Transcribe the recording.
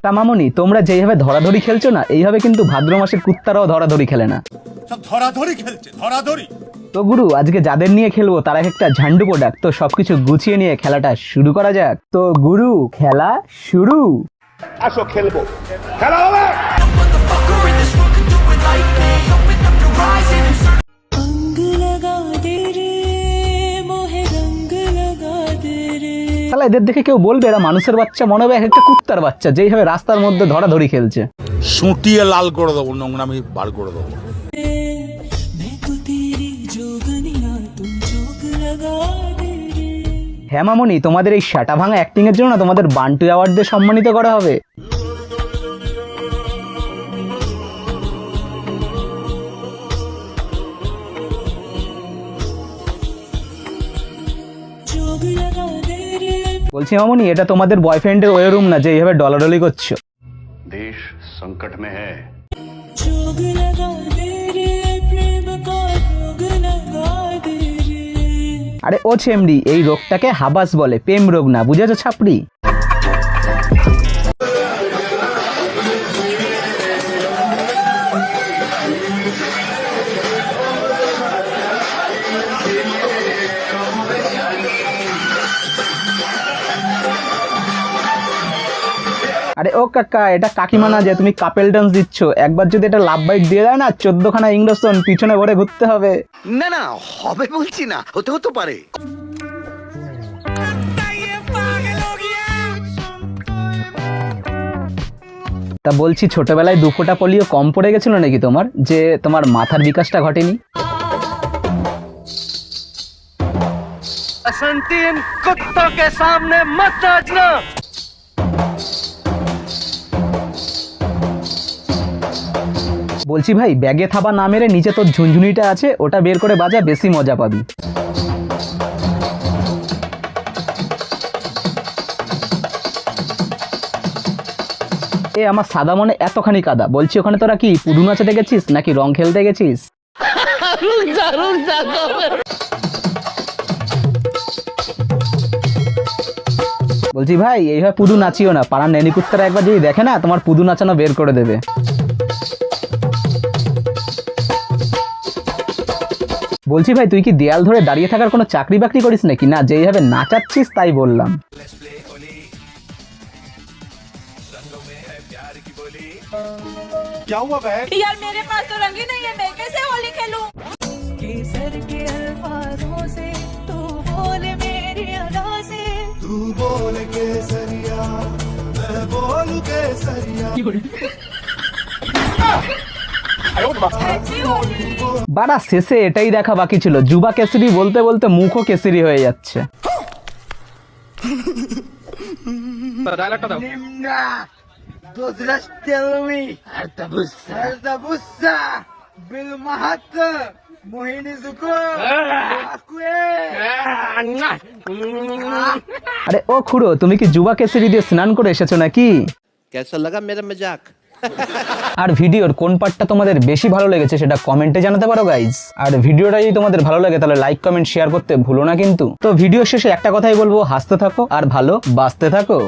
তা মামনি, তোমরা যেইভাবে ধরাধরি খেলছো না, এইভাবে কিন্তু ভাদ্র মাসের কুত্তারাও ধরাধরি খেলে না। সব ধরাধরি খেলছে, ধরাধরি। তো গুরু, আজকে যাদের নিয়ে খেলবো তারা একটা ঝান্ডু প্রোডাক্ট, তো সবকিছু গুছিয়ে নিয়ে খেলাটা শুরু করা যাক। তো গুরু, খেলা শুরু। আসো খেলবো, খেলা হবে। শালা এদের দেখে কেউ বলবে এরা মানুষের বাচ্চা? মনে হবে একটা কুত্তার বাচ্চা, যেইভাবে রাস্তার মধ্যে ধরাধরি খেলছে। সুটিয়ে লাল করে দেবো, নোংরামি বার করে দেবো। হ্যাঁ মামনি, তোমাদের এই শাটা ভাঙা অ্যাক্টিং এর জন্য না তোমাদের বান্টু অ্যাওয়ার্ড দিয়ে সম্মানিত করা হবে। বলছি মামনি, এটা তোমাদের বয়ফ্রেন্ডের ওই রুম না যে এইভাবে ডলাডলি করছো? देश संकट में है। আরে ও ছেমড়ি, এই রোগটাকে হাবাস বলে, প্রেম রোগ না, বুঝেছো ছাপড়ি? আরে ও কাকা, এটা কাকিমা না যে তুমি কাপেল ডান্স দিচ্ছ? একবার যদি এটা লাভ বাইট দিয়ে দেয় না, 14খানা ইংরেজন পিছনে ভরে ঘুরতে হবে। না না, হবে বলছি না, হতে হতে পারে। তা বলছি, ছোটবেলায় 2 ফোঁটা পোলিও কম পড়ে গেছিল নাকি তোমার, যে তোমার মাথার বিকাশটা ঘটেনি? बसंतीन कुत्तों के सामने मत नाचना। বলছি ভাই, ব্যাগে থাবা না মেরে নিচে তোর ঝুনঝুনিটা আছে, ওটা বের করে বাজা, বেশি মজা পাবি। এ আমার সাদা মনে এতখানি কাদা, বলছি ওখানে তোরা কি পুডু নাচাতে গেছিস নাকি রং খেলতে গেছিস? বলছি ভাই, এইভাবে পুদু নাচিও না, পাড়ার নেনি কুত্তারা একবার যদি দেখে না, তোমার পুদু নাচানো বের করে দেবে। বলছি ভাই, তুই কি দেয়াল ধরে দাঁড়িয়ে থাকার কোনো চাকরি বাকরি করিস নাকি? না, যেইভাবে নাচাচ্ছিস তাই বললাম। क्या हुआ बहन? यार मेरे पास तो रंग ही नहीं है, मैं कैसे होली खेलूं? केसर के अल्फाजों से तू बोले मेरी अदा से, तू बोल केसरिया, मैं बोलूं केसरिया। हैप्पी होली। বাড়া, শেষে এটাই দেখা বাকি ছিল, যুবা কেসরি বলতে বলতে মুখও কেসরি হয়ে যাচ্ছে। আরে ও খুড়ো, তুমি কি যুবা কেসরি দিয়ে স্নান করে এসেছো নাকি? कैसा लगा मेरा मजाक? আর ভিডিওর কোন পার্টটা তোমাদের বেশি ভালো লেগেছে সেটা কমেন্টে জানাতে পারো গাইজ। আর ভিডিওটা যদি তোমাদের ভালো লাগে তাহলে লাইক কমেন্ট শেয়ার করতে ভুলো না কিন্তু। তো ভিডিও শেষে একটা কথাই বলবো, হাসতে থাকো আর ভালো বাঁচতে থাকো।